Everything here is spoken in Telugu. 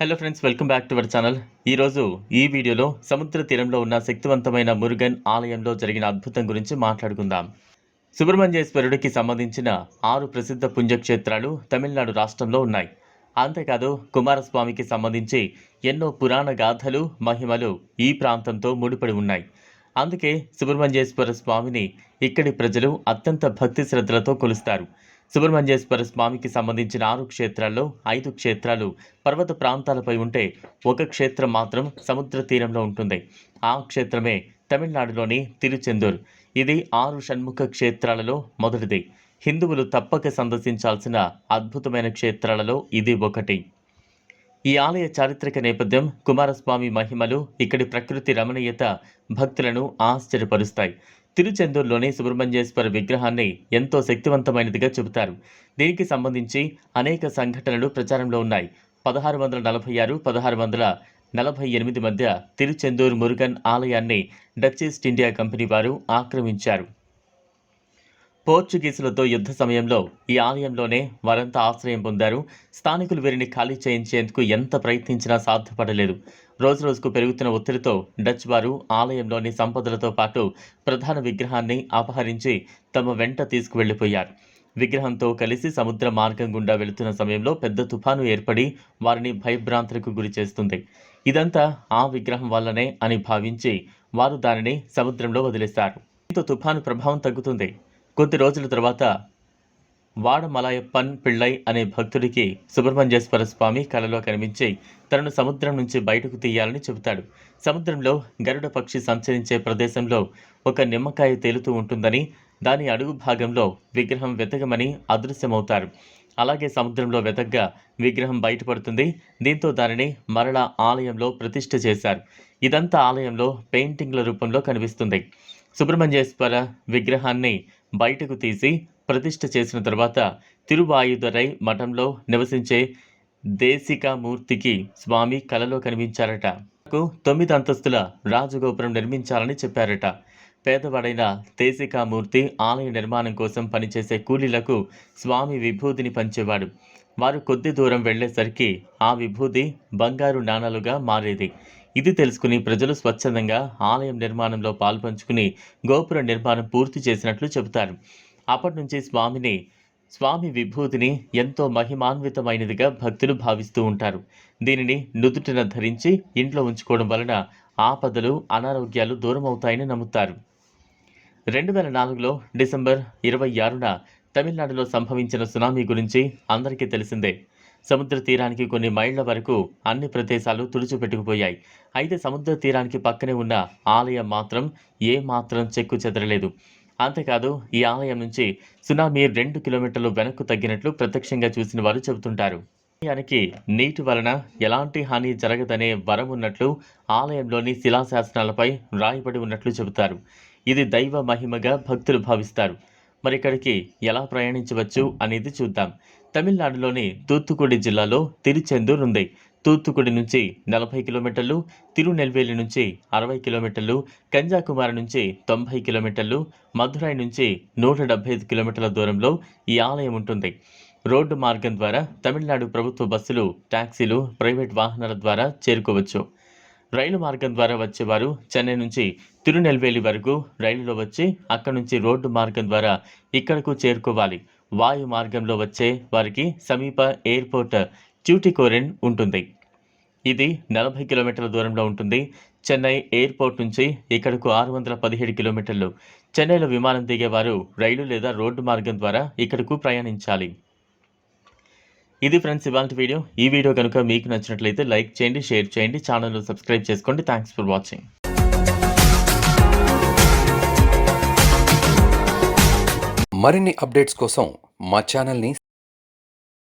Hello friends, welcome back to our channel. ఈరోజు ఈ వీడియోలో సముద్ర తీరంలో ఉన్న శక్తివంతమైన మురుగన్ ఆలయంలో జరిగిన అద్భుతం గురించి మాట్లాడుకుందాం. సుబ్రహ్మణ్యేశ్వరుడికి సంబంధించిన 6 ప్రసిద్ధ పుణ్యక్షేత్రాలు తమిళనాడు రాష్ట్రంలో ఉన్నాయి. అంతేకాదు కుమారస్వామికి సంబంధించి ఎన్నో పురాణ గాథలు, మహిమలు ఈ ప్రాంతంతో ముడిపడి ఉన్నాయి. అందుకే సుబ్రహ్మణ్యేశ్వర స్వామిని ఇక్కడి ప్రజలు అత్యంత భక్తి శ్రద్ధలతో కొలుస్తారు. సుబ్రహ్మణ్యేశ్వర స్వామికి సంబంధించిన 6 క్షేత్రాల్లో 5 క్షేత్రాలు పర్వత ప్రాంతాలపై ఉంటే ఒక క్షేత్రం మాత్రం సముద్ర తీరంలో ఉంటుంది. ఆ క్షేత్రమే తమిళనాడులోని తిరుచెందూర్. ఇది 6 షణ్ముఖ క్షేత్రాలలో మొదటిది. హిందువులు తప్పక సందర్శించాల్సిన అద్భుతమైన క్షేత్రాలలో ఇది ఒకటి. ఈ ఆలయ చారిత్రక నేపథ్యం, కుమారస్వామి మహిమలు, ఇక్కడి ప్రకృతి రమణీయత భక్తులను ఆశ్చర్యపరుస్తాయి. తిరుచెందూరులోని సుబ్రహ్మణ్యేశ్వర విగ్రహాన్ని ఎంతో శక్తివంతమైనదిగా చెబుతారు. దీనికి సంబంధించి అనేక సంఘటనలు ప్రచారంలో ఉన్నాయి. 1646, 1648 మధ్య తిరుచెందూర్ మురుగన్ ఆలయాన్ని డచ్ ఈస్ట్ ఇండియా కంపెనీ వారు ఆక్రమించారు. పోర్చుగీసులతో యుద్ధ సమయంలో ఈ ఆలయంలోనే వారంతా ఆశ్రయం పొందారు. స్థానికులు వీరిని ఖాళీ చేయించేందుకు ఎంత ప్రయత్నించినా సాధ్యపడలేదు. రోజురోజుకు పెరుగుతున్న ఒత్తిడితో డచ్ వారు ఆలయంలోని సంపదలతో పాటు ప్రధాన విగ్రహాన్ని అపహరించి తమ వెంట తీసుకువెళ్లిపోయారు. విగ్రహంతో కలిసి సముద్ర మార్గం గుండా వెళుతున్న సమయంలో పెద్ద తుఫాను ఏర్పడి వారిని భయభ్రాంతులకు గురి చేస్తుంది. ఇదంతా ఆ విగ్రహం వల్లనే అని భావించి వారు దానిని సముద్రంలో వదిలేశారు. దీంతో తుఫాను ప్రభావం తగ్గుతుంది. కొద్ది రోజుల తర్వాత వాడమలయప్పన్ పిళ్ళై అనే భక్తుడికి సుబ్రహ్మణ్యేశ్వర స్వామి కలలో కనిపించి తనను సముద్రం నుంచి బయటకు తీయాలని చెబుతాడు. సముద్రంలో గరుడ పక్షి సంచరించే ప్రదేశంలో ఒక నిమ్మకాయ తేలుతూ ఉంటుందని, దాని అడుగు భాగంలో విగ్రహం వెతకమని అదృశ్యమవుతారు. అలాగే సముద్రంలో వెతగ్గా విగ్రహం బయటపడుతుంది. దీంతో దానిని మరలా ఆలయంలో ప్రతిష్ఠ చేశారు. ఇదంతా ఆలయంలో పెయింటింగ్ల రూపంలో కనిపిస్తుంది. సుబ్రహ్మణ్యేశ్వర విగ్రహాన్ని బయటకు తీసి ప్రతిష్ఠ చేసిన తర్వాత తిరువాయుదరై మఠంలో నివసించే దేశికామూర్తికి స్వామి కలలో కనిపించారట. 9 అంతస్తుల రాజగోపురం నిర్మించాలని చెప్పారట. పేదవాడైన దేశికామూర్తి ఆలయ నిర్మాణం కోసం పనిచేసే కూలీలకు స్వామి విభూతిని పంచేవాడు. వారు కొద్ది దూరం వెళ్లేసరికి ఆ విభూతి బంగారు నాణాలుగా మారేది. ఇది తెలుసుకుని ప్రజలు స్వచ్ఛందంగా ఆలయం నిర్మాణంలో పాల్పంచుకుని గోపుర నిర్మాణం పూర్తి చేసినట్లు చెబుతారు. అప్పటి నుంచి స్వామి విభూతిని ఎంతో మహిమాన్వితమైనదిగా భక్తులు భావిస్తూ ఉంటారు. దీనిని నుదుటిన ధరించి ఇంట్లో ఉంచుకోవడం వలన ఆపదలు, అనారోగ్యాలు దూరం అవుతాయని నమ్ముతారు. 2004లో డిసెంబర్ 26న తమిళనాడులో సంభవించిన సునామీ గురించి అందరికీ తెలిసిందే. సముద్ర తీరానికి కొన్ని మైళ్ల వరకు అన్ని ప్రదేశాలు తుడిచిపెట్టుకుపోయాయి. అయితే సముద్ర తీరానికి పక్కనే ఉన్న ఆలయం మాత్రం ఏమాత్రం చెక్కు చెదరలేదు. అంతేకాదు ఈ ఆలయం నుంచి సునామీ 2 కిలోమీటర్లు వెనక్కు తగ్గినట్లు ప్రత్యక్షంగా చూసిన వారు చెబుతుంటారు. ఆలయానికి నీటి వలన ఎలాంటి హాని జరగదనే వరం ఉన్నట్లు ఆలయంలోని శిలాశాసనాలపై రాయబడి ఉన్నట్లు చెబుతారు. ఇది దైవ మహిమగా భక్తులు భావిస్తారు. మరి ఇక్కడికి ఎలా ప్రయాణించవచ్చు అనేది చూద్దాం. తమిళనాడులోని తూత్తుకుడి జిల్లాలో తిరుచెందూర్ ఉంది. తూత్తుకుడి నుంచి 40 కిలోమీటర్లు, తిరునెల్వేలి నుంచి 60 కిలోమీటర్లు, కన్యాకుమారి నుంచి 90 కిలోమీటర్లు, మధురై నుంచి 175 కిలోమీటర్ల దూరంలో ఈ ఆలయం ఉంటుంది. రోడ్డు మార్గం ద్వారా తమిళనాడు ప్రభుత్వ బస్సులు, టాక్సీలు, ప్రైవేట్ వాహనాల ద్వారా చేరుకోవచ్చు. రైలు మార్గం ద్వారా వచ్చేవారు చెన్నై నుంచి తిరునెల్వేలి వరకు రైలులో వచ్చి అక్కడి నుంచి రోడ్డు మార్గం ద్వారా ఇక్కడకు చేరుకోవాలి. వాయు మార్గంలో వచ్చే వారికి సమీప ఎయిర్పోర్ట్ ట్యూటికోరిన్ ఉంటుంది. ఇది 40 కిలోమీటర్ల దూరంలో ఉంటుంది. చెన్నై ఎయిర్పోర్ట్ నుంచి ఇక్కడకు 617 కిలోమీటర్లు. చెన్నైలో విమానం దిగేవారు రైలు లేదా రోడ్డు మార్గం ద్వారా ఇక్కడకు ప్రయాణించాలి. ఇది ఫ్రెండ్స్ ఇవాల్టి వీడియో. ఈ వీడియో కనుక మీకు నచ్చినట్లయితే లైక్ చేయండి, షేర్ చేయండి, ఛానల్ను సబ్స్క్రైబ్ చేసుకోండి. Thanks for watching. మరిన్ని అప్డేట్స్ కోసం మా ఛానల్ని